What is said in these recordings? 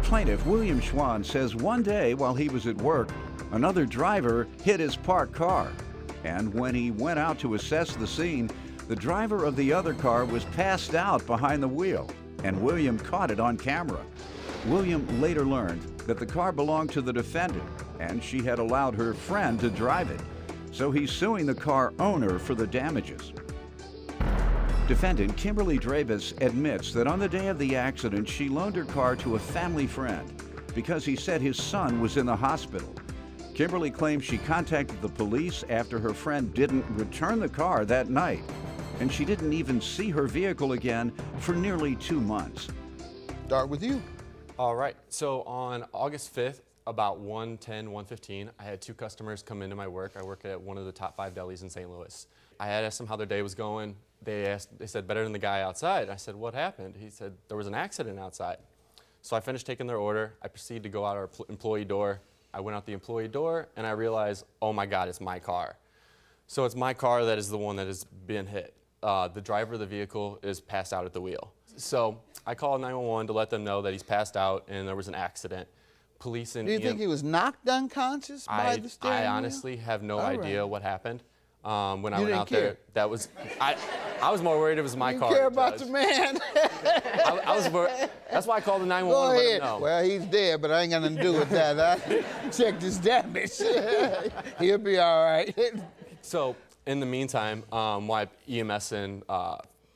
Plaintiff William Schwan says one day while he was at work, another driver hit his parked car. And when he went out to assess the scene, the driver of the other car was passed out behind the wheel, and William caught it on camera. William later learned that the car belonged to the defendant, and she had allowed her friend to drive it. So he's suing the car owner for the damages. Defendant Kimberly Drabus admits that on the day of the accident, she loaned her car to a family friend because he said his son was in the hospital. Kimberly claims she contacted the police after her friend didn't return the car that night, and she didn't even see her vehicle again for nearly 2 months. Start with you. All right, so on August 5th, about 1:10, 1:15, I had 2 customers come into my work. I work at one of the top 5 delis in St. Louis. I had asked them how their day was going. They said, better than the guy outside. I said, what happened? He said, there was an accident outside. So I finished taking their order. I proceeded to go out our employee door. I went out the employee door and I realized, oh my God, it's my car. So it's my car that is the one that has been hit. The driver of the vehicle is passed out at the wheel. So I called 911 to let them know that he's passed out and there was an accident. Police and Do you think he was knocked unconscious by the steering wheel? I honestly have no idea what happened. When I went out care. there, that was, I was more worried it was my car. You care about the man. I was more, that's why I called the 911 Go to let ahead. him know. Well, he's dead, but I ain't got nothing to do with that. I checked his damage. He'll be all right. So in the meantime, while EMS and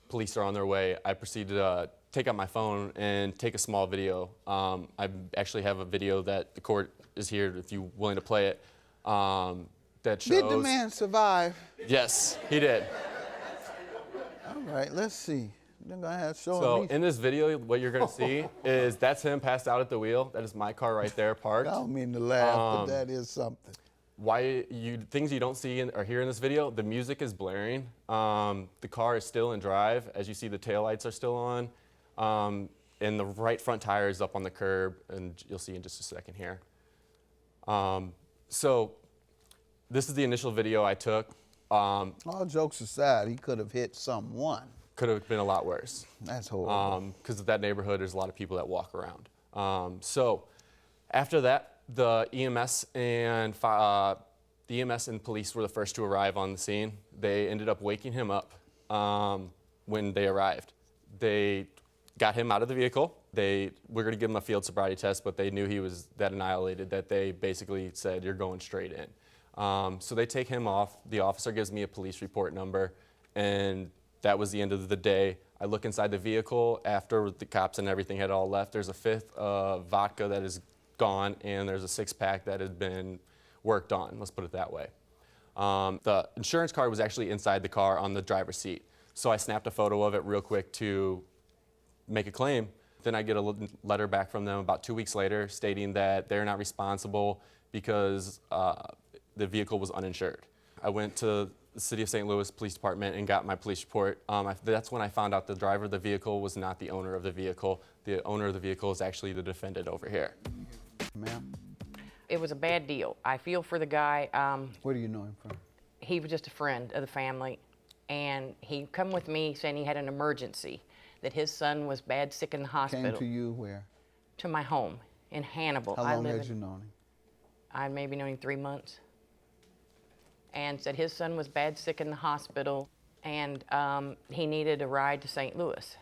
police are on their way, I proceeded to take out my phone and take a small video. I actually have a video that the court is here if you're willing to play it. That shows. Did the man survive? Yes, he did. All right, let's see. They're gonna have So in this video, what you're gonna see is that's him passed out at the wheel. That is my car right there parked. I don't mean to laugh, but that is something. Things you don't see or hear in this video, the music is blaring. The car is still in drive. As you see, the taillights are still on. And the right front tire is up on the curb, and you'll see in just a second here. So this is the initial video I took. All jokes aside, he could have hit someone. Could have been a lot worse. That's horrible. Because of that neighborhood, there's a lot of people that walk around. So after that, the EMS and police were the first to arrive on the scene. They ended up waking him up when they arrived. They got him out of the vehicle. They were going to give him a field sobriety test, but they knew he was that annihilated that they basically said, you're going straight in. So they take him off. The officer gives me a police report number, and that was the end of the day. I look inside the vehicle after the cops and everything had all left. There's a 5th of vodka that is gone, and there's a 6-pack that had been worked on, let's put it that way. The insurance card was actually inside the car on the driver's seat. So I snapped a photo of it real quick to make a claim. Then I get a letter back from them about 2 weeks later stating that they're not responsible because the vehicle was uninsured. I went to the City of St. Louis Police Department and got my police report. That's when I found out the driver of the vehicle was not the owner of the vehicle. The owner of the vehicle is actually the defendant over here. Ma'am? It was a bad deal. I feel for the guy. Where do you know him from? He was just a friend of the family, and he come with me saying he had an emergency, that his son was bad sick in the hospital. Came to you where? To my home in Hannibal. How long had you known him? I maybe known him 3 months. And said his son was bad sick in the hospital, and he needed a ride to St. Louis.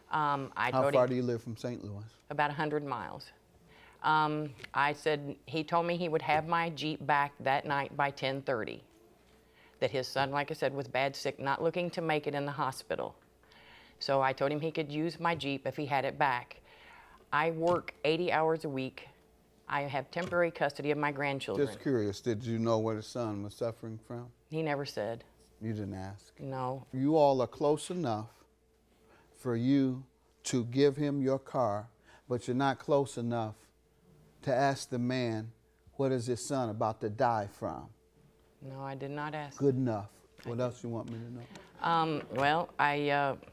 How far do you live from St. Louis? About 100 miles. I said, he told me he would have my Jeep back that night by 10:30. That his son, like I said, was bad sick, not looking to make it in the hospital. So I told him he could use my Jeep if he had it back. I work 80 hours a week. I have temporary custody of my grandchildren. Just curious, did you know what his son was suffering from? He never said. You didn't ask? No. You all are close enough for you to give him your car, but you're not close enough to ask the man, what is his son about to die from? No, I did not ask. Good enough. What else you want me to know? Well,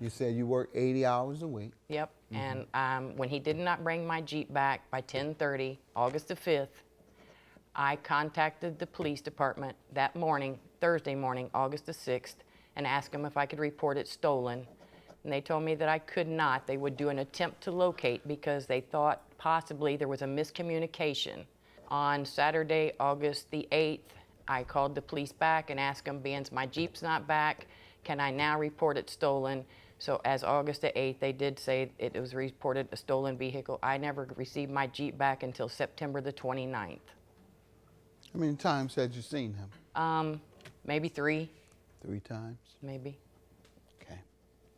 You said you work 80 hours a week. Yep, and when he did not bring my Jeep back by 10:30, August the 5th, I contacted the police department that morning, Thursday morning, August the 6th, and asked them if I could report it stolen. And they told me that I could not. They would do an attempt to locate because they thought possibly there was a miscommunication. On Saturday, August the 8th, I called the police back and asked them, being my Jeep's not back, can I now report it stolen? So as August the 8th, they did say it was reported a stolen vehicle. I never received my Jeep back until September the 29th. How many times had you seen him? Maybe 3, 3 times. maybe. Okay.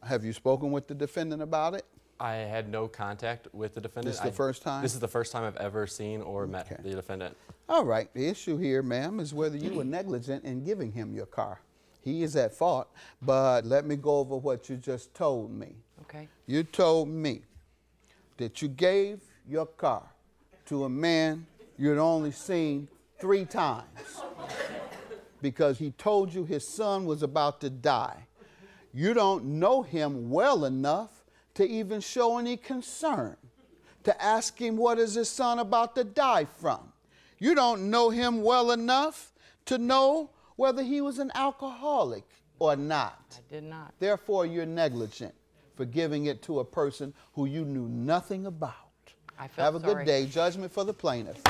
Have you spoken with the defendant about it? I had no contact with the defendant. This is the first time? This is the first time I've ever seen or met Okay. the defendant. All right. The issue here, ma'am, is whether you were negligent in giving him your car. He is at fault, but let me go over what you just told me. Okay. You told me that you gave your car to a man you'd only seen 3 times because he told you his son was about to die. You don't know him well enough to even show any concern, to ask him what is his son about to die from. You don't know him well enough to know whether he was an alcoholic or not. I did not. Therefore, you're negligent for giving it to a person who you knew nothing about. I felt Have a sorry. good day. Judgment for the plaintiff.